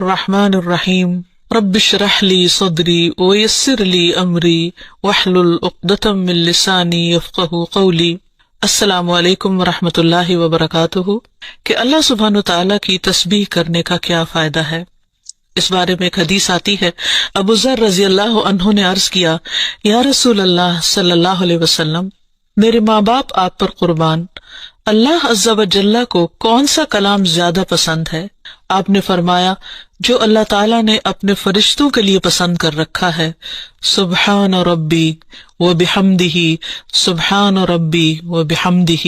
الرحمن الرحیم رب اشرح لی صدری ویسر لی امری واحلل عقدۃ من لسانی یفقہوا قولی۔ السلام علیکم ورحمۃ اللہ وبرکاتہ۔ کہ اللہ سبحانہ وتعالی کی تسبیح کرنے کا کیا فائدہ ہے؟ اس بارے میں ایک حدیث آتی ہے، ابو ذر رضی اللہ عنہ نے عرض کیا، یا رسول اللہ صلی اللہ علیہ وسلم، میرے ماں باپ آپ پر قربان، اللہ عز و جل کو کون سا کلام زیادہ پسند ہے؟ آپ نے فرمایا، جو اللہ تعالیٰ نے اپنے فرشتوں کے لیے پسند کر رکھا ہے، سبحان ربی و بحمدہ، سبحان ربی و بحمدہ۔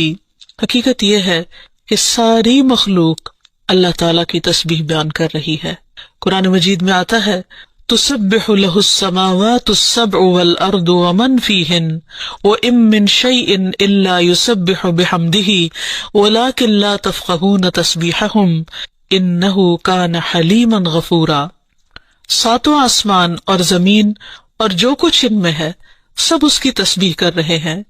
حقیقت یہ ہے کہ ساری مخلوق اللہ تعالیٰ کی تسبیح بیان کر رہی ہے۔ قرآن مجید میں آتا ہے، تسبح له السماوات السبع والارض ومن فیہن وان من شیء الا یسبح بحمدہ ولکن لا تفقہون تسبیحہم انہ کان حلیما غفورا۔ ساتوں آسمان اور زمین اور جو کچھ ان میں ہے سب اس کی تسبیح کر رہے ہیں،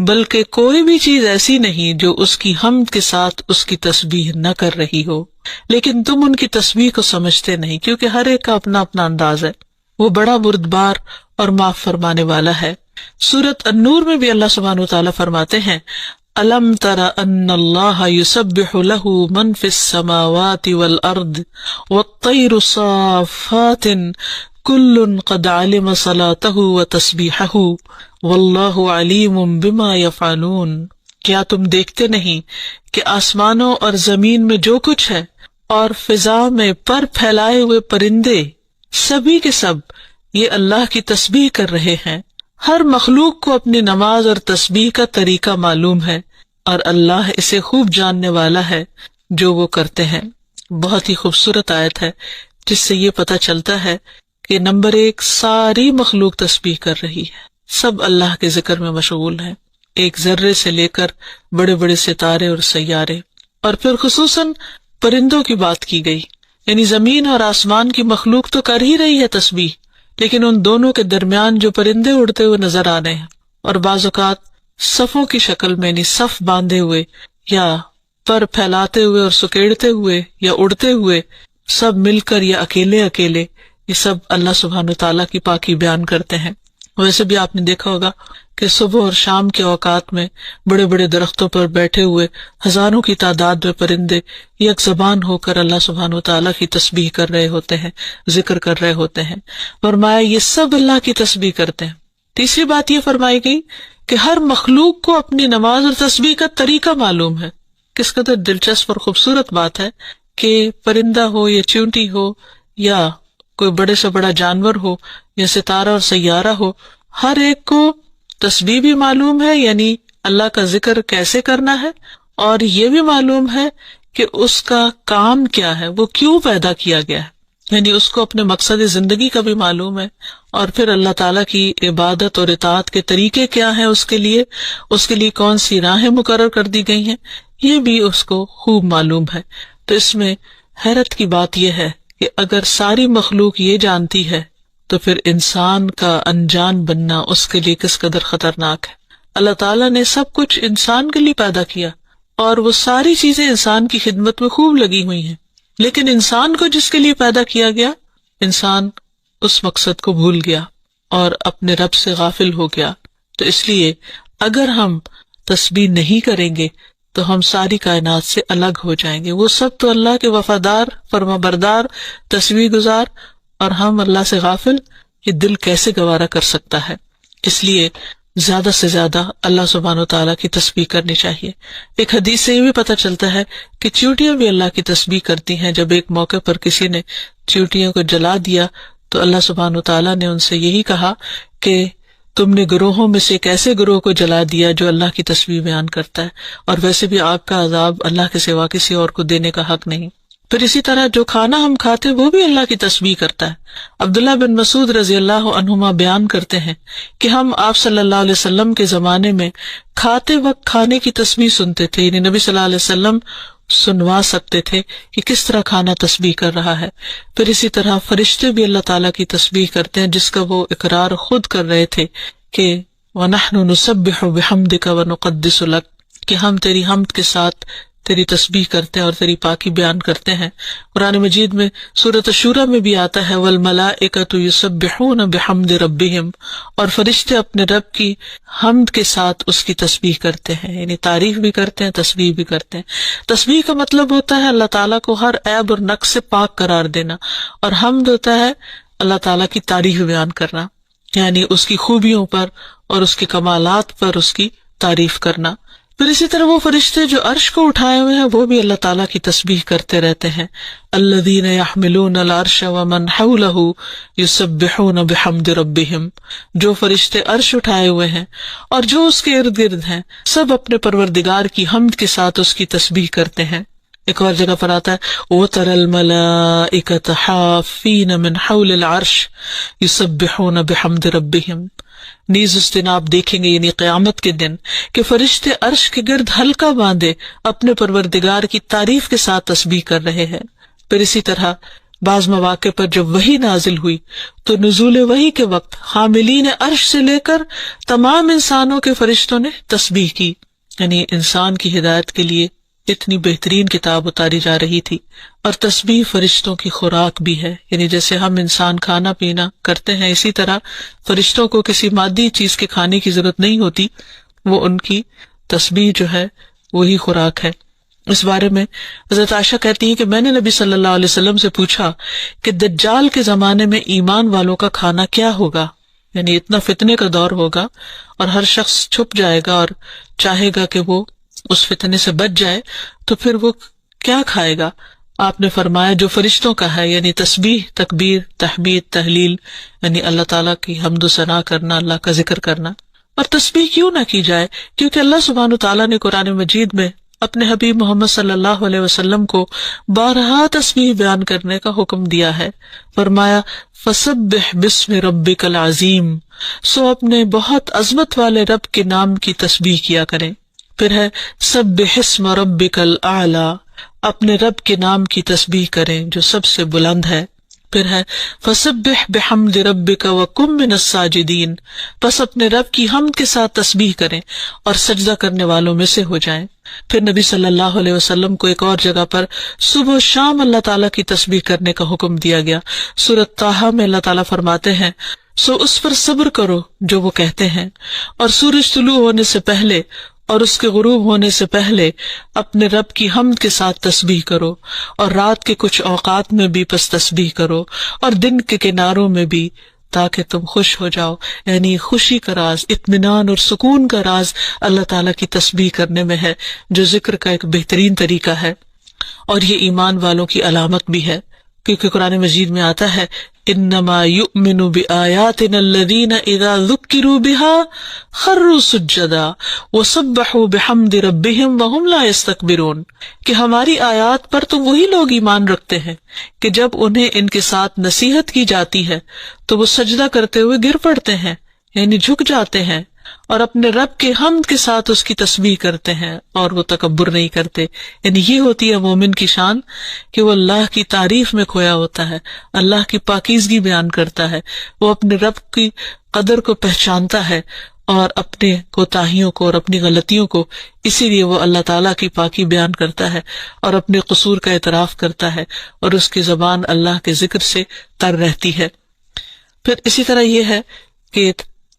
بلکہ کوئی بھی چیز ایسی نہیں جو اس کی حمد کے ساتھ اس کی تسبیح نہ کر رہی ہو، لیکن تم ان کی تسبیح کو سمجھتے نہیں، کیونکہ ہر ایک کا اپنا اپنا انداز ہے۔ وہ بڑا بردبار اور معاف فرمانے والا ہے۔ سورۃ النور میں بھی اللہ سبحانہ وتعالیٰ فرماتے ہیں، أَلَمْ تَرَ أَنَّ اللَّهَ يُسَبِّحُ لَهُ مَنْ فِي السَّمَاوَاتِ وَالْأَرْضِ وَالطَّيْرُ صَافَّاتٍ كُلٌّ قَدْ عَلِمَ صَلَاتَهُ وَتَسْبِيحَهُ وَاللَّهُ عَلِيمٌ بِمَا يَفْعَلُونَ۔ کیا تم دیکھتے نہیں کہ آسمانوں اور زمین میں جو کچھ ہے اور فضا میں پر پھیلائے ہوئے پرندے سبھی کے سب یہ اللہ کی تسبیح کر رہے ہیں۔ ہر مخلوق کو اپنی نماز اور تسبیح کا طریقہ معلوم ہے اور اللہ اسے خوب جاننے والا ہے جو وہ کرتے ہیں۔ بہت ہی خوبصورت آیت ہے جس سے یہ پتہ چلتا ہے کہ نمبر ایک، ساری مخلوق تسبیح کر رہی ہے، سب اللہ کے ذکر میں مشغول ہیں، ایک ذرے سے لے کر بڑے بڑے ستارے اور سیارے۔ اور پھر خصوصاً پرندوں کی بات کی گئی، یعنی زمین اور آسمان کی مخلوق تو کر ہی رہی ہے تسبیح، لیکن ان دونوں کے درمیان جو پرندے اڑتے ہوئے نظر آ رہے ہیں اور بعض اوقات صفوں کی شکل میں، یعنی صف باندھے ہوئے یا پر پھیلاتے ہوئے اور سکیڑتے ہوئے یا اڑتے ہوئے، سب مل کر یا اکیلے اکیلے، یہ سب اللہ سبحانہ تعالیٰ کی پاکی بیان کرتے ہیں۔ ویسے بھی آپ نے دیکھا ہوگا کہ صبح اور شام کے اوقات میں بڑے بڑے درختوں پر بیٹھے ہوئے ہزاروں کی تعداد میں پرندے یک زبان ہو کر اللہ سبحانہ وتعالیٰ کی تسبیح کر رہے ہوتے ہیں، ذکر کر رہے ہوتے ہیں۔ فرمایا یہ سب اللہ کی تسبیح کرتے ہیں۔ تیسری بات یہ فرمائی گئی کہ ہر مخلوق کو اپنی نماز اور تسبیح کا طریقہ معلوم ہے۔ کس قدر دلچسپ اور خوبصورت بات ہے کہ پرندہ ہو یا چیونٹی ہو یا کوئی بڑے سے بڑا جانور ہو یا ستارہ اور سیارہ ہو، ہر ایک کو تسبیح بھی معلوم ہے، یعنی اللہ کا ذکر کیسے کرنا ہے، اور یہ بھی معلوم ہے کہ اس کا کام کیا ہے، وہ کیوں پیدا کیا گیا ہے، یعنی اس کو اپنے مقصد زندگی کا بھی معلوم ہے، اور پھر اللہ تعالیٰ کی عبادت اور اطاعت کے طریقے کیا ہیں، اس کے لیے کون سی راہیں مقرر کر دی گئی ہیں، یہ بھی اس کو خوب معلوم ہے۔ تو اس میں حیرت کی بات یہ ہے کہ اگر ساری مخلوق یہ جانتی ہے تو پھر انسان کا انجان بننا اس کے لیے کس قدر خطرناک ہے۔ اللہ تعالیٰ نے سب کچھ انسان کے لیے پیدا کیا اور وہ ساری چیزیں انسان کی خدمت میں خوب لگی ہوئی ہیں، لیکن انسان کو جس کے لیے پیدا کیا گیا، انسان اس مقصد کو بھول گیا اور اپنے رب سے غافل ہو گیا۔ تو اس لیے اگر ہم تسبیح نہیں کریں گے تو ہم ساری کائنات سے الگ ہو جائیں گے۔ وہ سب تو اللہ کے وفادار، فرما بردار، تسبیح گزار، اور ہم اللہ سے غافل، یہ دل کیسے گوارا کر سکتا ہے؟ اس لیے زیادہ سے زیادہ اللہ سبحانہ وتعالیٰ کی تسبیح کرنی چاہیے۔ ایک حدیث سے یہ بھی پتہ چلتا ہے کہ چیونٹیاں بھی اللہ کی تسبیح کرتی ہیں۔ جب ایک موقع پر کسی نے چیونٹیوں کو جلا دیا تو اللہ سبحانہ وتعالیٰ نے ان سے یہی کہا کہ تم نے گروہوں میں سے ایک ایسے گروہ کو جلا دیا جو اللہ کی تسبیح بیان کرتا ہے، اور ویسے بھی آگ کا عذاب اللہ کے سوا کسی اور کو دینے کا حق نہیں۔ پھر اسی طرح جو کھانا ہم کھاتے وہ بھی اللہ کی تسبیح کرتا ہے۔ عبداللہ بن مسعود رضی اللہ عنہما بیان کرتے ہیں کہ ہم آپ صلی اللہ علیہ وسلم کے زمانے میں کھاتے وقت کھانے کی تسبیح سنتے تھے، یعنی نبی صلی اللہ علیہ وسلم سنوا سکتے تھے کہ کس طرح کھانا تسبیح کر رہا ہے۔ پھر اسی طرح فرشتے بھی اللہ تعالیٰ کی تسبیح کرتے ہیں، جس کا وہ اقرار خود کر رہے تھے کہ وَنَحْنُ نُسَبِّحُ بِحَمْدِكَ وَنُقَدِّسُ لَكَ، کہ ہم تیری حمد کے ساتھ تیری تسبیح کرتے ہیں اور تیری پاکی بیان کرتے ہیں۔ قرآن مجید میں سورۃ الشورى میں بھی آتا ہے والملائکۃ یسبحون بحمد ربہم، اور فرشتے اپنے رب کی حمد کے ساتھ اس کی تسبیح کرتے ہیں، یعنی تعریف بھی کرتے ہیں، تسبیح بھی کرتے ہیں۔ تسبیح کا مطلب ہوتا ہے اللہ تعالیٰ کو ہر عیب اور نقص سے پاک قرار دینا، اور حمد ہوتا ہے اللہ تعالیٰ کی تعریف بیان کرنا، یعنی اس کی خوبیوں پر اور اس کے کمالات پر اس کی تعریف کرنا۔ پھر اسی طرح وہ فرشتے جو عرش کو اٹھائے ہوئے ہیں وہ بھی اللہ تعالیٰ کی تسبیح کرتے رہتے ہیں۔ الذین یحملون العرش ومن حولہ یسبحون بحمد ربہم، جو فرشتے عرش اٹھائے ہوئے ہیں اور جو اس کے ارد گرد ہیں سب اپنے پروردگار کی حمد کے ساتھ اس کی تسبیح کرتے ہیں۔ ایک اور جگہ پر آتا ہے وَتَرَى الْمَلَائِكَةَ حَافِّينَ مِنْ حَوْلِ الْعَرْشِ يُسَبِّحُونَ بِحَمْدِ رَبِّهِمْ، نیز اس دن آپ دیکھیں گے یعنی قیامت کے دن کہ فرشتے عرش کے گرد حلقہ باندھے اپنے پروردگار کی تعریف کے ساتھ تسبیح کر رہے ہیں۔ پھر اسی طرح بعض مواقع پر جب وحی نازل ہوئی تو نزول وحی کے وقت حاملین عرش سے لے کر تمام انسانوں کے فرشتوں نے تسبیح کی، یعنی انسان کی ہدایت کے لیے اتنی بہترین کتاب اتاری جا رہی تھی۔ اور تسبیح فرشتوں کی خوراک بھی ہے، یعنی جیسے ہم انسان کھانا پینا کرتے ہیں اسی طرح فرشتوں کو کسی مادی چیز کے کھانے کی ضرورت نہیں ہوتی، وہ ان کی تسبیح جو ہے وہی خوراک ہے۔ اس بارے میں حضرت عائشہ کہتی ہیں کہ میں نے نبی صلی اللہ علیہ وسلم سے پوچھا کہ دجال کے زمانے میں ایمان والوں کا کھانا کیا ہوگا، یعنی اتنا فتنے کا دور ہوگا اور ہر شخص چھپ جائے گا اور چاہے گا کہ وہ اس فتنے سے بچ جائے، تو پھر وہ کیا کھائے گا؟ آپ نے فرمایا جو فرشتوں کا ہے، یعنی تسبیح، تکبیر، تحمید، تحلیل، یعنی اللہ تعالیٰ کی حمد و ثنا کرنا، اللہ کا ذکر کرنا۔ اور تسبیح کیوں نہ کی جائے؟ کیونکہ اللہ سبحانہ وتعالیٰ نے قرآن مجید میں اپنے حبیب محمد صلی اللہ علیہ وسلم کو بارہا تسبیح بیان کرنے کا حکم دیا ہے۔ فرمایا فسبح باسم ربک العظیم، سو اپنے بہت عظمت والے رب کے نام کی تسبیح کیا کریں۔ پھر ہے سبح اسم ربک الاعلی، اپنے رب کے نام کی تسبیح کریں جو سب سے بلند ہے۔ پھر ہے فسبح بحمد ربک وکن من الساجدین، پس اپنے رب کی حمد کے ساتھ تسبیح کریں اور سجدہ کرنے والوں میں سے ہو جائیں۔ پھر نبی صلی اللہ علیہ وسلم کو ایک اور جگہ پر صبح و شام اللہ تعالیٰ کی تسبیح کرنے کا حکم دیا گیا۔ سورۃ طٰہٰ میں اللہ تعالیٰ فرماتے ہیں سو اس پر صبر کرو جو وہ کہتے ہیں، اور سورج طلوع ہونے سے پہلے اور اس کے غروب ہونے سے پہلے اپنے رب کی حمد کے ساتھ تسبیح کرو، اور رات کے کچھ اوقات میں بھی پس تسبیح کرو، اور دن کے کناروں میں بھی، تاکہ تم خوش ہو جاؤ۔ یعنی خوشی کا راز، اطمینان اور سکون کا راز اللہ تعالیٰ کی تسبیح کرنے میں ہے، جو ذکر کا ایک بہترین طریقہ ہے، اور یہ ایمان والوں کی علامت بھی ہے، کیونکہ قرآن مجید میں آتا ہے انما یؤمن بآیاتنا الذین اذا ذکروا بها خروا سجدا وسبحوا بحمد ربهم وهم لا یستکبرون، کہ ہماری آیات پر تو وہی لوگ ایمان رکھتے ہیں کہ جب انہیں ان کے ساتھ نصیحت کی جاتی ہے تو وہ سجدہ کرتے ہوئے گر پڑتے ہیں، یعنی جھک جاتے ہیں، اور اپنے رب کے حمد کے ساتھ اس کی تسبیح کرتے ہیں اور وہ تکبر نہیں کرتے۔ یعنی یہ ہوتی ہے مومن کی شان کہ وہ اللہ کی تعریف میں کھویا ہوتا ہے، اللہ کی پاکیزگی بیان کرتا ہے، وہ اپنے رب کی قدر کو پہچانتا ہے اور اپنے کوتاہیوں کو اور اپنی غلطیوں کو، اسی لیے وہ اللہ تعالیٰ کی پاکی بیان کرتا ہے اور اپنے قصور کا اعتراف کرتا ہے، اور اس کی زبان اللہ کے ذکر سے تر رہتی ہے۔ پھر اسی طرح یہ ہے کہ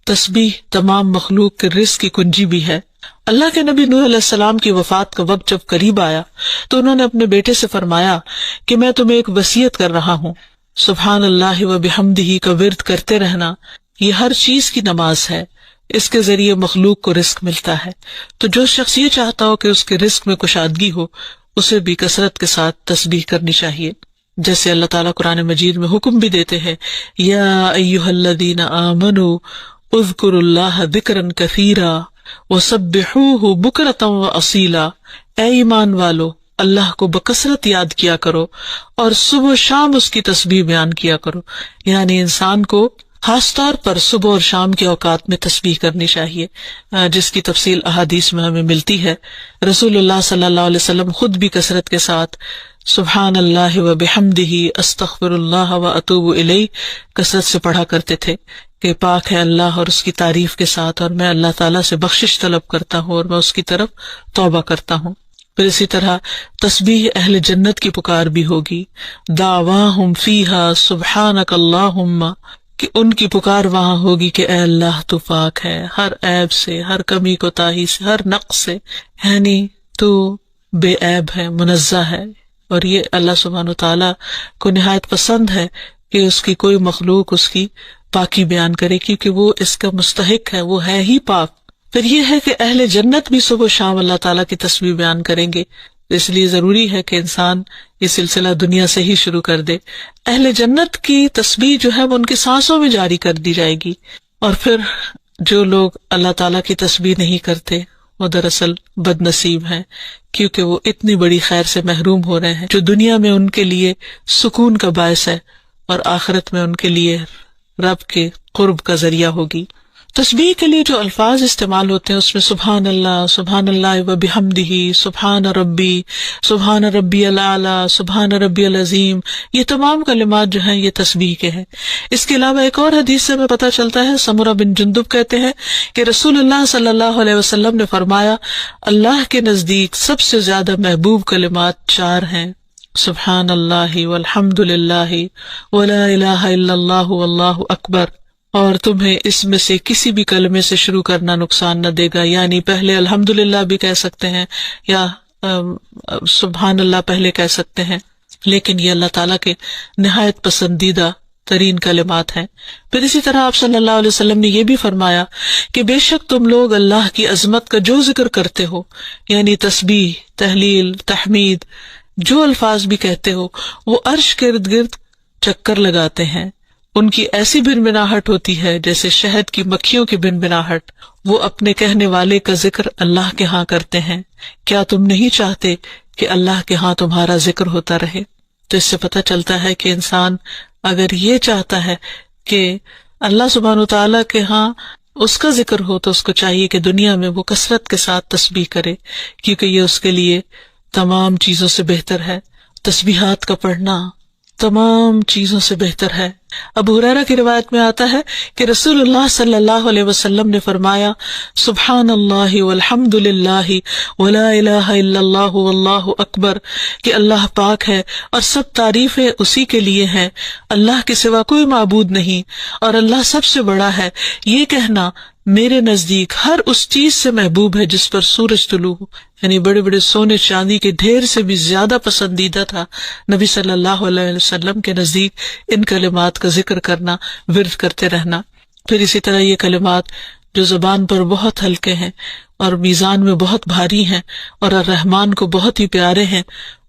تسبیح تمام مخلوق کے رزق کی کنجی بھی ہے۔ اللہ کے نبی نوح علیہ السلام کی وفات کا وقت جب قریب آیا تو انہوں نے اپنے بیٹے سے فرمایا کہ میں تمہیں ایک وصیت کر رہا ہوں، سبحان اللہ و بحمدہ کا ورد کرتے رہنا، یہ ہر چیز کی نماز ہے، اس کے ذریعے مخلوق کو رزق ملتا ہے، تو جو شخص یہ چاہتا ہو کہ اس کے رزق میں کشادگی ہو اسے بھی کثرت کے ساتھ تسبیح کرنی چاہیے، جیسے اللہ تعالیٰ قرآن مجید میں حکم بھی دیتے ہیں یا ایھا الذین آمنوا اذکروا اللہ ذکرا کثیرا وسبحوہ بکرۃ واصیلا، اے ایمان والو اللہ کو بکثرت یاد کیا کرو اور صبح و شام اس کی تسبیح بیان کیا کرو۔ یعنی انسان کو خاص طور پر صبح اور شام کے اوقات میں تسبیح کرنی چاہیے، جس کی تفصیل احادیث میں ہمیں ملتی ہے۔ رسول اللہ صلی اللہ علیہ وسلم خود بھی کثرت کے ساتھ سبحان اللہ و بحمدہ استغفر اللہ و اتوب الیہ کثرت سے پڑھا کرتے تھے کہ پاک ہے اللہ اور اس کی تعریف کے ساتھ، اور میں اللہ تعالیٰ سے بخشش طلب کرتا ہوں اور میں اس کی طرف توبہ کرتا ہوں۔ پھر اسی طرح تسبیح اہل جنت کی پکار بھی ہوگی، دعواہم فیہا سبحانک اللہم، کہ ان کی پکار وہاں ہوگی کہ اے اللہ تو پاک ہے ہر عیب سے، ہر کمی کوتاہی سے، ہر نقص سے، یعنی تو بے عیب ہے، منزہ ہے۔ اور یہ اللہ سبحانہ وتعالیٰ کو نہایت پسند ہے کہ اس کی کوئی مخلوق اس کی پاکی بیان کرے، کیونکہ وہ اس کا مستحق ہے، وہ ہے ہی پاک۔ پھر یہ ہے کہ اہل جنت بھی صبح و شام اللہ تعالیٰ کی تسبیح بیان کریں گے، اس لیے ضروری ہے کہ انسان یہ سلسلہ دنیا سے ہی شروع کر دے۔ اہل جنت کی تسبیح جو ہے وہ ان کی سانسوں میں جاری کر دی جائے گی، اور پھر جو لوگ اللہ تعالیٰ کی تسبیح نہیں کرتے وہ دراصل بد نصیب ہیں، کیونکہ وہ اتنی بڑی خیر سے محروم ہو رہے ہیں جو دنیا میں ان کے لیے سکون کا باعث ہے اور آخرت میں ان کے لیے رب کے قرب کا ذریعہ ہوگی۔ تسبیح کے لیے جو الفاظ استعمال ہوتے ہیں اس میں سبحان اللہ و بحمدہ، سبحان ربی الاعلی، سبحان ربی العظیم، یہ تمام کلمات جو ہیں یہ تسبیح کے ہیں۔ اس کے علاوہ ایک اور حدیث سے ہمیں پتہ چلتا ہے، سمرہ بن جندب کہتے ہیں کہ رسول اللہ صلی اللہ علیہ وسلم نے فرمایا، اللہ کے نزدیک سب سے زیادہ محبوب کلمات 4 ہیں، سبحان اللہ والحمد للہ ولا الہ الا اللہ واللہ اکبر، اور تمہیں اس میں سے کسی بھی کلمے سے شروع کرنا نقصان نہ دے گا، یعنی پہلے الحمدللہ بھی کہہ سکتے ہیں یا سبحان اللہ پہلے کہہ سکتے ہیں، لیکن یہ اللہ تعالیٰ کے نہایت پسندیدہ ترین کلمات ہیں۔ پھر اسی طرح آپ صلی اللہ علیہ وسلم نے یہ بھی فرمایا کہ بے شک تم لوگ اللہ کی عظمت کا جو ذکر کرتے ہو، یعنی تسبیح، تحلیل، تحمید، جو الفاظ بھی کہتے ہو، وہ عرش کے ارد گرد چکر لگاتے ہیں، ان کی ایسی بنبناہٹ ہوتی ہے جیسے شہد کی مکھیوں کی بنبناہٹ، وہ اپنے کہنے والے کا ذکر اللہ کے ہاں کرتے ہیں، کیا تم نہیں چاہتے کہ اللہ کے ہاں تمہارا ذکر ہوتا رہے؟ تو اس سے پتہ چلتا ہے کہ انسان اگر یہ چاہتا ہے کہ اللہ سبحانہ وتعالیٰ کے ہاں اس کا ذکر ہو تو اس کو چاہیے کہ دنیا میں وہ کثرت کے ساتھ تسبیح کرے، کیونکہ یہ اس کے لیے تمام چیزوں سے بہتر ہے۔ تسبیحات کا پڑھنا تمام چیزوں سے بہتر ہے۔ ابو ہریرہ کی روایت میں آتا ہے کہ رسول اللہ صلی اللہ علیہ وسلم نے فرمایا، سبحان اللہ والحمد للہ ولا الہ الا اللہ واللہ اکبر، کہ اللہ پاک ہے اور سب تعریفیں اسی کے لیے ہیں، اللہ کے سوا کوئی معبود نہیں اور اللہ سب سے بڑا ہے۔ یہ کہنا میرے نزدیک ہر اس چیز سے محبوب ہے جس پر سورج طلوع ہو، یعنی بڑے بڑے سونے چاندی کے ڈھیر سے بھی زیادہ پسندیدہ تھا نبی صلی اللہ علیہ وسلم کے نزدیک ان کلمات کا ذکر کرنا، ورد کرتے رہنا۔ پھر اسی طرح یہ کلمات جو زبان پر بہت ہلکے ہیں اور میزان میں بہت بھاری ہیں اور الرحمن کو بہت ہی پیارے ہیں،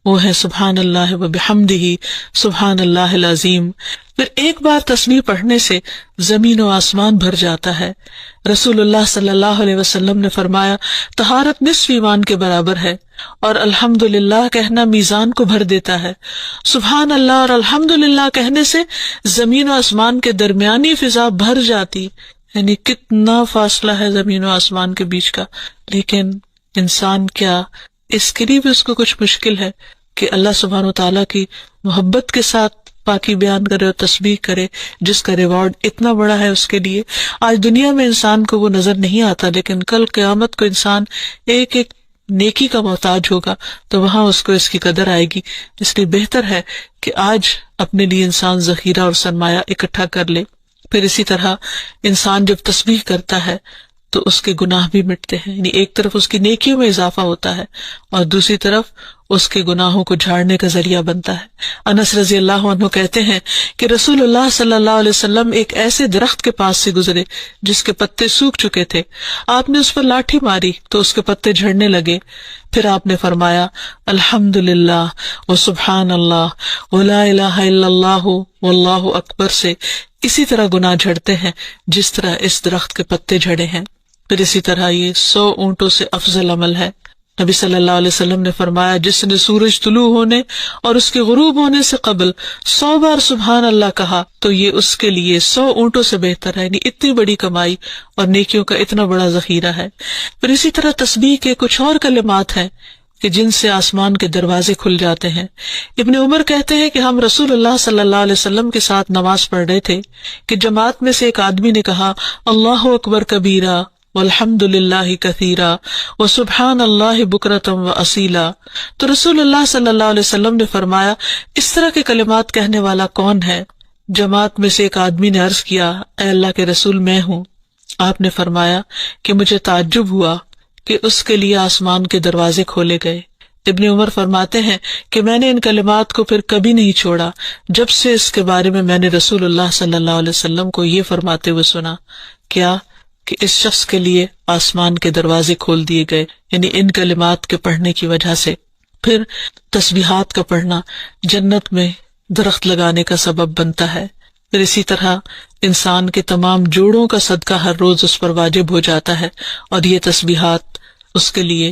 وہ ہے سبحان اللہ و بحمدہ، سبحان اللہ العظیم۔ پھر ایک بار تسبیح پڑھنے سے زمین و آسمان بھر جاتا ہے۔ رسول اللہ صلی اللہ علیہ وسلم نے فرمایا، طہارت نصف ایمان کے برابر ہے، اور الحمدللہ کہنا میزان کو بھر دیتا ہے۔ سبحان اللہ اور الحمدللہ کہنے سے زمین و آسمان کے درمیانی فضا بھر جاتی، یعنی کتنا فاصلہ ہے زمین و آسمان کے بیچ کا، لیکن انسان کیا اس کے لیے بھی اس کو کچھ مشکل ہے کہ اللہ سبحانہ وتعالیٰ کی محبت کے ساتھ پاکی بیان کرے اور تسبیح کرے، جس کا ریوارڈ اتنا بڑا ہے اس کے لیے۔ آج دنیا میں انسان کو وہ نظر نہیں آتا، لیکن کل قیامت کو انسان ایک ایک نیکی کا محتاج ہوگا تو وہاں اس کو اس کی قدر آئے گی۔ اس لیے بہتر ہے کہ آج اپنے لیے انسان ذخیرہ اور سرمایہ اکٹھا کر لے۔ پھر اسی طرح انسان جب تسبیح کرتا ہے تو اس کے گناہ بھی مٹتے ہیں، یعنی ایک طرف اس کی نیکیوں میں اضافہ ہوتا ہے اور دوسری طرف اس کے گناہوں کو جھاڑنے کا ذریعہ بنتا ہے۔ انس رضی اللہ عنہ کہتے ہیں کہ رسول اللہ صلی اللہ علیہ وسلم ایک ایسے درخت کے پاس سے گزرے جس کے پتے سوکھ چکے تھے، آپ نے اس پر لاٹھی ماری تو اس کے پتے جھڑنے لگے، پھر آپ نے فرمایا، الحمدللہ و سبحان اللہ ولا الہ الا اللہ واللہ اکبر سے اسی طرح گناہ جھڑتے ہیں جس طرح اس درخت کے پتے جھڑے ہیں۔ پھر اسی طرح یہ 100 اونٹوں سے افضل عمل ہے۔ نبی صلی اللہ علیہ وسلم نے فرمایا، جس نے سورج طلوع ہونے اور اس کے غروب ہونے سے قبل 100 بار سبحان اللہ کہا تو یہ اس کے لیے 100 اونٹوں سے بہتر ہے، یعنی اتنی بڑی کمائی اور نیکیوں کا اتنا بڑا ذخیرہ ہے۔ پھر اسی طرح تسبیح کے کچھ اور کلمات ہیں کہ جن سے آسمان کے دروازے کھل جاتے ہیں۔ ابن عمر کہتے ہیں کہ ہم رسول اللہ صلی اللہ علیہ وسلم کے ساتھ نماز پڑھ رہے تھے کہ جماعت میں سے ایک آدمی نے کہا، اللہ اکبر کبیرہ والحمد للہ کثیرا وسبحان اللہ بکرۃ واصیلا۔ تو رسول اللہ صلی اللہ علیہ وسلم نے فرمایا اس طرح کے کلمات کہنے والا کون ہے؟ جماعت میں سے ایک آدمی نے عرض کیا اے اللہ کے رسول میں ہوں۔ آپ نے فرمایا کہ مجھے تعجب ہوا کہ اس کے لیے آسمان کے دروازے کھولے گئے۔ ابن عمر فرماتے ہیں کہ میں نے ان کلمات کو پھر کبھی نہیں چھوڑا جب سے اس کے بارے میں نے رسول اللہ صلی اللہ علیہ وسلم کو یہ فرماتے ہوئے سنا، کیا کہ اس شخص کے لیے آسمان کے دروازے کھول دیے گئے، یعنی ان کلمات کے پڑھنے کی وجہ سے۔ پھر تسبیحات کا پڑھنا جنت میں درخت لگانے کا سبب بنتا ہے۔ پھر اسی طرح انسان کے تمام جوڑوں کا صدقہ ہر روز اس پر واجب ہو جاتا ہے، اور یہ تسبیحات اس کے لیے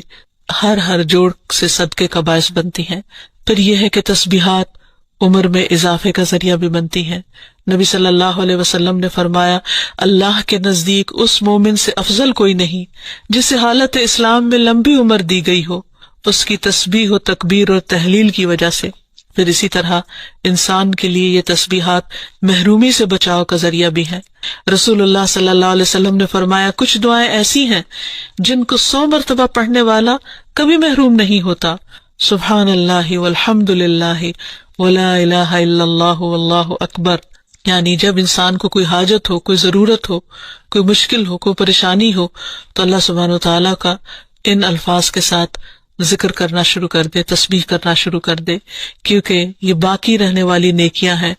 ہر جوڑ سے صدقے کا باعث بنتی ہیں۔ پھر یہ ہے کہ تسبیحات عمر میں اضافے کا ذریعہ بھی بنتی ہیں۔ نبی صلی اللہ علیہ وسلم نے فرمایا اللہ کے نزدیک اس مومن سے افضل کوئی نہیں جسے حالت اسلام میں لمبی عمر دی گئی ہو اس کی تسبیح و تکبیر اور تحلیل کی وجہ سے۔ پھر اسی طرح انسان کے لیے یہ تسبیحات محرومی سے بچاؤ کا ذریعہ بھی ہیں۔ رسول اللہ صلی اللہ علیہ وسلم نے فرمایا کچھ دعائیں ایسی ہیں جن کو 100 مرتبہ پڑھنے والا کبھی محروم نہیں ہوتا۔ سبحان اللہ والحمد للہ ولا الہ الا اللہ واللہ اکبر، یعنی جب انسان کو کوئی حاجت ہو، کوئی ضرورت ہو، کوئی مشکل ہو، کوئی پریشانی ہو، تو اللہ سبحانہ وتعالیٰ کا ان الفاظ کے ساتھ ذکر کرنا شروع کر دے، تسبیح کرنا شروع کر دے، کیونکہ یہ باقی رہنے والی نیکیاں ہیں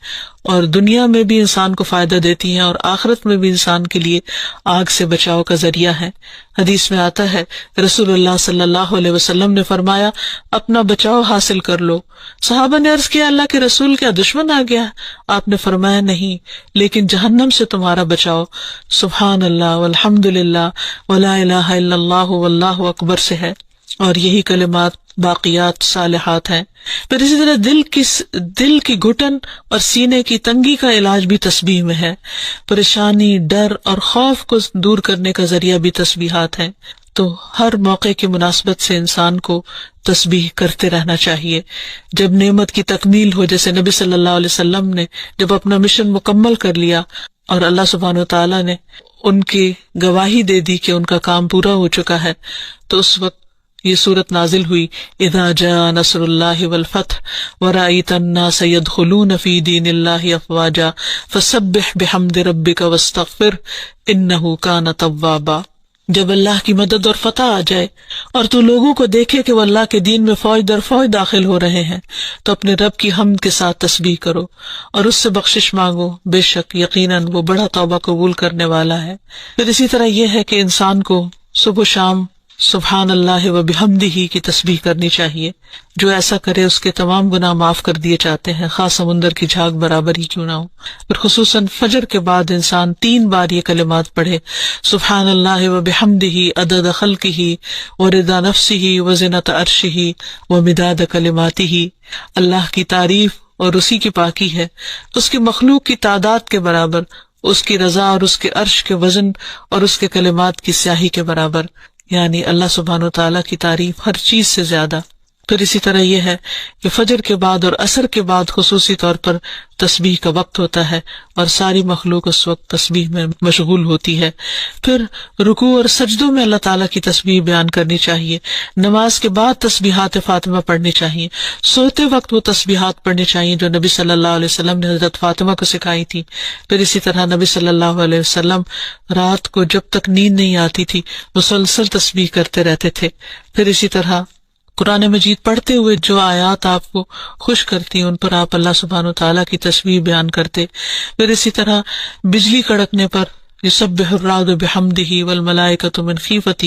اور دنیا میں بھی انسان کو فائدہ دیتی ہیں اور آخرت میں بھی انسان کے لیے آگ سے بچاؤ کا ذریعہ ہے۔ حدیث میں آتا ہے رسول اللہ صلی اللہ علیہ وسلم نے فرمایا اپنا بچاؤ حاصل کر لو۔ صحابہ نے عرض کیا اللہ کے رسول کیا دشمن آ گیا؟ آپ نے فرمایا نہیں، لیکن جہنم سے تمہارا بچاؤ سبحان اللہ والحمد للہ ولا الہ الا اللہ واللہ اکبر سے ہے، اور یہی کلمات باقیات صالحات ہیں۔ پھر اسی طرح دل کی گھٹن اور سینے کی تنگی کا علاج بھی تسبیح میں ہے۔ پریشانی، ڈر اور خوف کو دور کرنے کا ذریعہ بھی تسبیحات ہیں۔ تو ہر موقع کی مناسبت سے انسان کو تسبیح کرتے رہنا چاہیے۔ جب نعمت کی تکمیل ہو، جیسے نبی صلی اللہ علیہ وسلم نے جب اپنا مشن مکمل کر لیا اور اللہ سبحانہ وتعالیٰ نے ان کی گواہی دے دی کہ ان کا کام پورا ہو چکا ہے، تو اس وقت یہ سورت نازل ہوئی اذا جاء نصر اللہ والفتح ورأیت الناس يدخلون فی دین اللہ افواجا فسبح بحمد ربک واستغفر انہ کان توابا۔ جب اللہ کی مدد اور فتح آ جائے اور تو لوگوں کو دیکھے کہ وہ اللہ کے دین میں فوج در فوج داخل ہو رہے ہیں، تو اپنے رب کی حمد کے ساتھ تسبیح کرو اور اس سے بخشش مانگو، بے شک یقیناً وہ بڑا توبہ قبول کرنے والا ہے۔ پھر اسی طرح یہ ہے کہ انسان کو صبح و شام سبحان اللہ و بحمدہ کی تسبیح کرنی چاہیے۔ جو ایسا کرے اس کے تمام گناہ معاف کر دیے جاتے ہیں، خاص سمندر کی جھاگ برابر ہی کیوں نہ ہو۔ پھر خصوصاً فجر کے بعد انسان 3 بار یہ کلمات پڑھے سبحان اللہ و بحمدہ عدد خلقہ ورضا نفسہ وزنۃ عرشہ ومداد کلماتہ۔ اللہ کی تعریف اور اسی کی پاکی ہے، اس کی مخلوق کی تعداد کے برابر، اس کی رضا اور اس کے عرش کے وزن اور اس کے کلمات کی سیاہی کے برابر، یعنی اللہ سبحانہ و تعالیٰ کی تعریف ہر چیز سے زیادہ۔ پھر اسی طرح یہ ہے کہ فجر کے بعد اور عصر کے بعد خصوصی طور پر تسبیح کا وقت ہوتا ہے اور ساری مخلوق اس وقت تسبیح میں مشغول ہوتی ہے۔ پھر رکوع اور سجدوں میں اللہ تعالیٰ کی تسبیح بیان کرنی چاہیے۔ نماز کے بعد تسبیحات فاطمہ پڑھنی چاہیے۔ سوتے وقت وہ تسبیحات پڑھنی چاہیے جو نبی صلی اللہ علیہ وسلم نے حضرت فاطمہ کو سکھائی تھی۔ پھر اسی طرح نبی صلی اللہ علیہ وسلم رات کو جب تک نیند نہیں آتی تھی مسلسل تسبیح کرتے رہتے تھے۔ پھر اسی طرح قرآن مجید پڑھتے ہوئے جو آیات آپ کو خوش کرتی ہیں ان پر آپ اللہ سبحانہ وتعالیٰ کی تسبیح بیان کرتے۔ پھر اسی طرح بجلی کڑکنے پر یسبح الرعد بحمدہ والملائکۃ من خیفتہ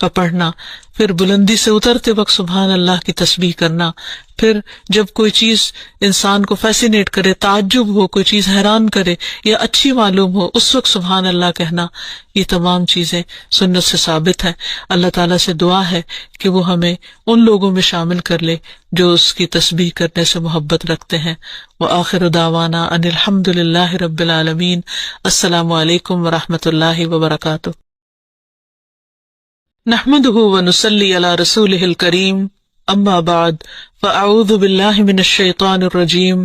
کا پڑھنا، پھر بلندی سے اترتے وقت سبحان اللہ کی تسبیح کرنا، پھر جب کوئی چیز انسان کو فیسینیٹ کرے، تعجب ہو، کوئی چیز حیران کرے یا اچھی معلوم ہو، اس وقت سبحان اللہ کہنا، یہ تمام چیزیں سنت سے ثابت ہیں۔ اللہ تعالیٰ سے دعا ہے کہ وہ ہمیں ان لوگوں میں شامل کر لے جو اس کی تسبیح کرنے سے محبت رکھتے ہیں۔ وآخر دعوانا ان الحمد للہ رب العالمین۔ السلام علیکم ورحمۃ اللہ وبرکاتہ۔ نحمده ونصلي على رسوله الكريم اما بعد فاعوذ باللہ من الشیطان الرجیم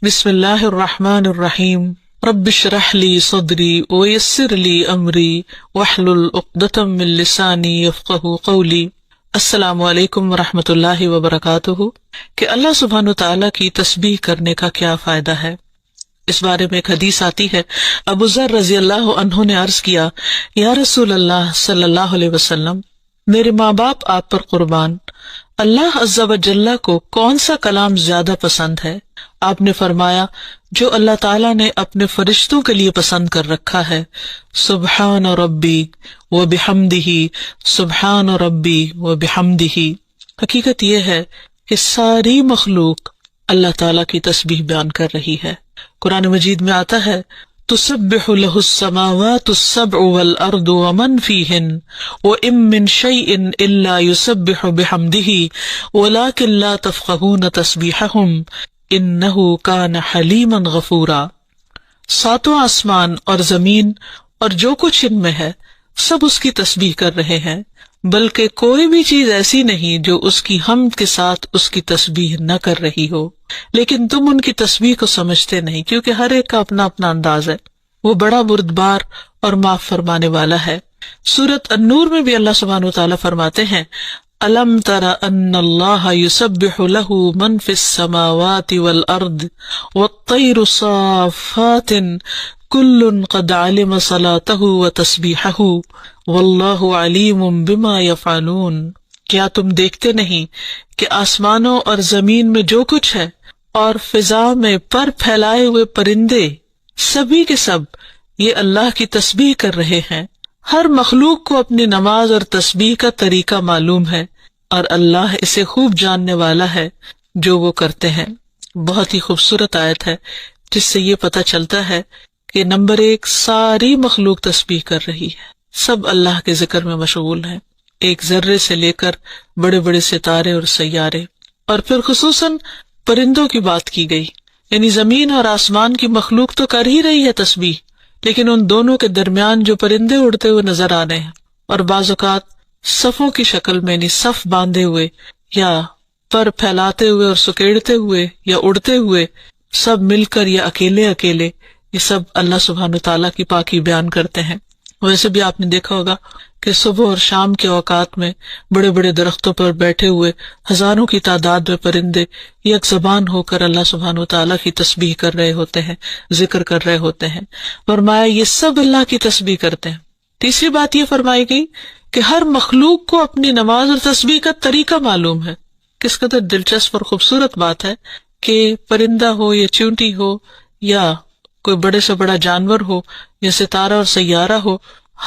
بسم اللہ الرحمن الرحیم رب اشرح لی صدری ویسر لی امری واحلل عقدۃ من لسانی یفقہوا قولی۔ السلام علیکم ورحمۃ اللہ وبرکاتہ۔ کہ اللہ سبحانہ وتعالیٰ کی تسبیح کرنے کا کیا فائدہ ہے؟ اس بارے میں ایک حدیث آتی ہے، ابو ذر رضی اللہ عنہ نے عرض کیا، یا رسول اللہ صلی اللہ علیہ وسلم، میرے ماں باپ آپ پر قربان، اللہ عز و جل کو کون سا کلام زیادہ پسند ہے؟ آپ نے فرمایا، جو اللہ تعالیٰ نے اپنے فرشتوں کے لیے پسند کر رکھا ہے، سبحان ربی و بحمدہ، سبحان ربی و بحمدہ۔ حقیقت یہ ہے کہ ساری مخلوق اللہ تعالیٰ کی تسبیح بیان کر رہی ہے۔ قرآن مجید میں آتا ہے، تسبح لہ السماوات السبع والارض ومن فیہن وإن من شیء الا یسبح بحمدہ ولکن لا تفقہون تسبیحہم انہ کان حلیما غفورا۔ ساتوں آسمان اور زمین اور جو کچھ ان میں ہے سب اس کی تسبیح کر رہے ہیں، بلکہ کوئی بھی چیز ایسی نہیں جو اس کی حمد کے ساتھ اس کی تسبیح نہ کر رہی ہو، لیکن تم ان کی تسبیح کو سمجھتے نہیں، کیونکہ ہر ایک کا اپنا اپنا انداز ہے۔ وہ بڑا بردبار اور معاف فرمانے والا ہے۔ سورۃ النور میں بھی اللہ سبحانہ وتعالیٰ فرماتے ہیں، أَلَمْ تَرَ أَنَّ اللَّهَ يُسَبِّحُ لَهُ مَنْ فِي السَّمَاوَاتِ وَالْأَرْضِ وَالطَّيْرُ صَافَّاتٍ كُلٌّ قَدْ عَلِمَ صَلَاتَهُ وَتَسْبِيحَهُ وَاللَّهُ عَلِيمٌ بِمَا يَفْعَلُونَ۔ کیا تم دیکھتے نہیں کہ آسمانوں اور زمین میں جو کچھ ہے اور فضا میں پر پھیلائے ہوئے پرندے سبھی کے سب یہ اللہ کی تسبیح کر رہے ہیں۔ ہر مخلوق کو اپنی نماز اور تسبیح کا طریقہ معلوم ہے اور اللہ اسے خوب جاننے والا ہے جو وہ کرتے ہیں۔ بہت ہی خوبصورت آیت ہے جس سے یہ پتہ چلتا ہے کہ نمبر ایک، ساری مخلوق تسبیح کر رہی ہے، سب اللہ کے ذکر میں مشغول ہیں، ایک ذرے سے لے کر بڑے بڑے ستارے اور سیارے۔ اور پھر خصوصاً پرندوں کی بات کی گئی، یعنی زمین اور آسمان کی مخلوق تو کر ہی رہی ہے تسبیح، لیکن ان دونوں کے درمیان جو پرندے اڑتے ہوئے نظر آ رہے ہیں اور بعض اوقات صفوں کی شکل میں، یعنی صف باندھے ہوئے یا پر پھیلاتے ہوئے اور سکیڑتے ہوئے یا اڑتے ہوئے، سب مل کر یا اکیلے اکیلے، یہ سب اللہ سبحانہ تعالیٰ کی پاکی بیان کرتے ہیں۔ ویسے بھی آپ نے دیکھا ہوگا کہ صبح اور شام کے اوقات میں بڑے بڑے درختوں پر بیٹھے ہوئے ہزاروں کی تعداد میں پرندے یک زبان ہو کر اللہ سبحانہ وتعالیٰ کی تسبیح کر رہے ہوتے ہیں، ذکر کر رہے ہوتے ہیں۔ فرمایا یہ سب اللہ کی تسبیح کرتے ہیں۔ تیسری بات یہ فرمائی گئی کہ ہر مخلوق کو اپنی نماز اور تسبیح کا طریقہ معلوم ہے۔ کس قدر دلچسپ اور خوبصورت بات ہے کہ پرندہ ہو یا چیونٹی ہو یا کوئی بڑے سے بڑا جانور ہو یا ستارہ اور سیارہ ہو،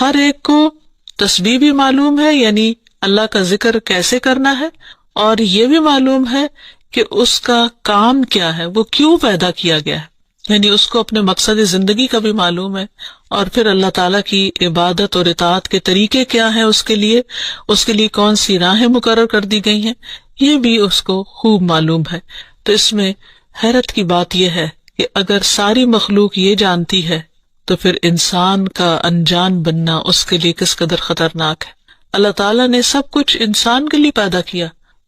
ہر ایک کو تسبیح بھی معلوم ہے، یعنی اللہ کا ذکر کیسے کرنا ہے، اور یہ بھی معلوم ہے کہ اس کا کام کیا ہے، وہ کیوں پیدا کیا گیا ہے، یعنی اس کو اپنے مقصد زندگی کا بھی معلوم ہے، اور پھر اللہ تعالیٰ کی عبادت اور اطاعت کے طریقے کیا ہیں، اس کے لیے کون سی راہیں مقرر کر دی گئی ہیں، یہ بھی اس کو خوب معلوم ہے۔ تو اس میں حیرت کی بات یہ ہے کہ اگر ساری مخلوق یہ جانتی ہے تو پھر انسان کا انجان بننا اس کے لیے کس قدر خطرناک ہے۔ اللہ تعالیٰ نے سب کچھ انسان کے لیے پیدا کیا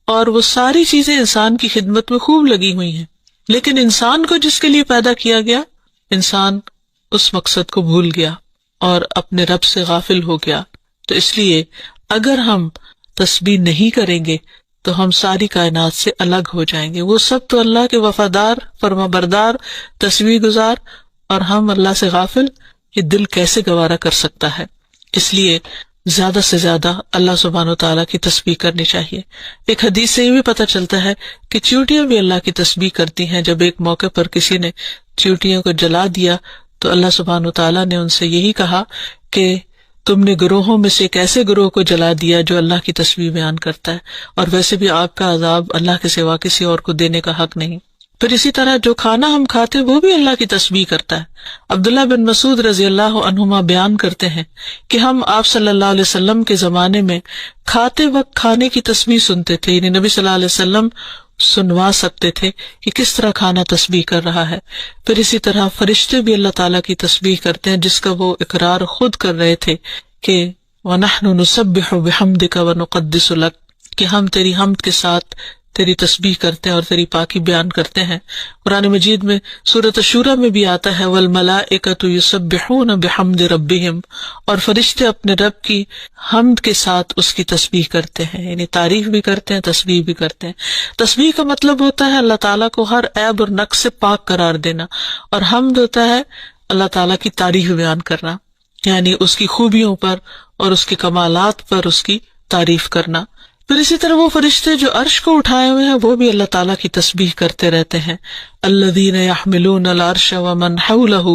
اور وہ ساری چیزیں انسان کی خدمت میں خوب لگی ہوئی ہیں، لیکن انسان کو جس کے لیے پیدا کیا گیا، انسان اس مقصد کو بھول گیا اور اپنے رب سے غافل ہو گیا۔ تو اس لیے اگر ہم تسبیح نہیں کریں گے تو ہم ساری کائنات سے الگ ہو جائیں گے۔ وہ سب تو اللہ کے وفادار، فرما بردار، تسبیح گزار، اور ہم اللہ سے غافل، یہ دل کیسے گوارا کر سکتا ہے؟ اس لیے زیادہ سے زیادہ اللہ سبحانہ و تعالیٰ کی تسبیح کرنی چاہیے۔ ایک حدیث سے یہ بھی پتہ چلتا ہے کہ چیونٹیاں بھی اللہ کی تسبیح کرتی ہیں۔ جب ایک موقع پر کسی نے چیونٹیوں کو جلا دیا تو اللہ سبحانہ و تعالیٰ نے ان سے یہی کہا کہ تم نے گروہوں میں سے ایک ایسے گروہ کو جلا دیا جو اللہ کی تسبیح بیان کرتا ہے، اور ویسے بھی آگ کا عذاب اللہ کے سوا کسی اور کو دینے کا حق نہیں۔ پھر اسی طرح جو کھانا ہم کھاتے وہ بھی اللہ کی تسبیح کرتا ہے۔ عبداللہ بن مسعود رضی اللہ عنہما بیان کرتے ہیں کہ ہم آپ صلی اللہ علیہ وسلم کے زمانے میں کھاتے وقت کھانے کی تسبیح سنتے تھے، یعنی نبی صلی اللہ علیہ وسلم سنوا سکتے تھے کہ کس طرح کھانا تسبیح کر رہا ہے۔ پھر اسی طرح فرشتے بھی اللہ تعالیٰ کی تسبیح کرتے ہیں، جس کا وہ اقرار خود کر رہے تھے کہ وَنَحْنُ نُسَبِّحُ بِحَمْدِكَ وَنُقَدِّسُ لَكَ، کہ ہم تیری حمد کے ساتھ تیری تسبیح کرتے ہیں اور تیری پاکی بیان کرتے ہیں۔ قرآن مجید میں سورۃ الشورى میں بھی آتا ہے والملائکۃ یسبحون بحمد ربہم، اور فرشتے اپنے رب کی حمد کے ساتھ اس کی تسبیح کرتے ہیں، یعنی تعریف بھی کرتے ہیں، تسبیح بھی کرتے ہیں۔ تسبیح کا مطلب ہوتا ہے اللہ تعالیٰ کو ہر عیب اور نقص سے پاک قرار دینا، اور حمد ہوتا ہے اللہ تعالیٰ کی تعریف بیان کرنا، یعنی اس کی خوبیوں پر اور اس کے کمالات پر اس کی تعریف کرنا۔ پھر اسی طرح وہ فرشتے جو عرش کو اٹھائے ہوئے ہیں وہ بھی اللہ تعالیٰ کی تسبیح کرتے رہتے ہیں۔ الذین یحملون العرش ومن حولہ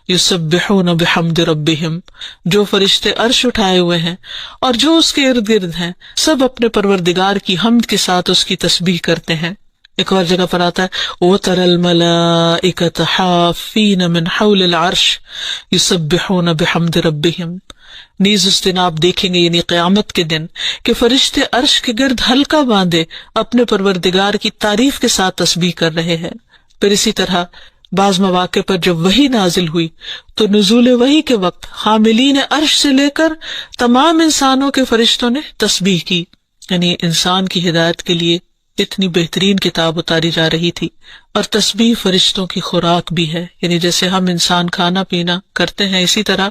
یسبحون بحمد ربہم، جو فرشتے عرش اٹھائے ہوئے ہیں اور جو اس کے ارد گرد ہیں سب اپنے پروردگار کی حمد کے ساتھ اس کی تسبیح کرتے ہیں۔ ایک اور جگہ پر آتا ہے وَتَرَى الْمَلَائِكَةَ حَافِّينَ مِنْ حَوْلِ الْعَرْشِ يُسَبِّحُونَ بِحَمْدِ رَبِّهِمْ، نیز اس دن آپ دیکھیں گے یعنی قیامت کے دن کہ فرشتے عرش کے گرد حلقہ باندھے اپنے پروردگار کی تعریف کے ساتھ تسبیح کر رہے ہیں۔ پھر اسی طرح بعض مواقع پر جب وحی نازل ہوئی تو نزول وحی کے وقت حاملین عرش سے لے کر تمام انسانوں کے فرشتوں نے تسبیح کی، یعنی انسان کی ہدایت کے لیے اتنی بہترین کتاب اتاری جا رہی تھی۔ اور تسبیح فرشتوں کی خوراک بھی ہے، یعنی جیسے ہم انسان کھانا پینا کرتے ہیں اسی طرح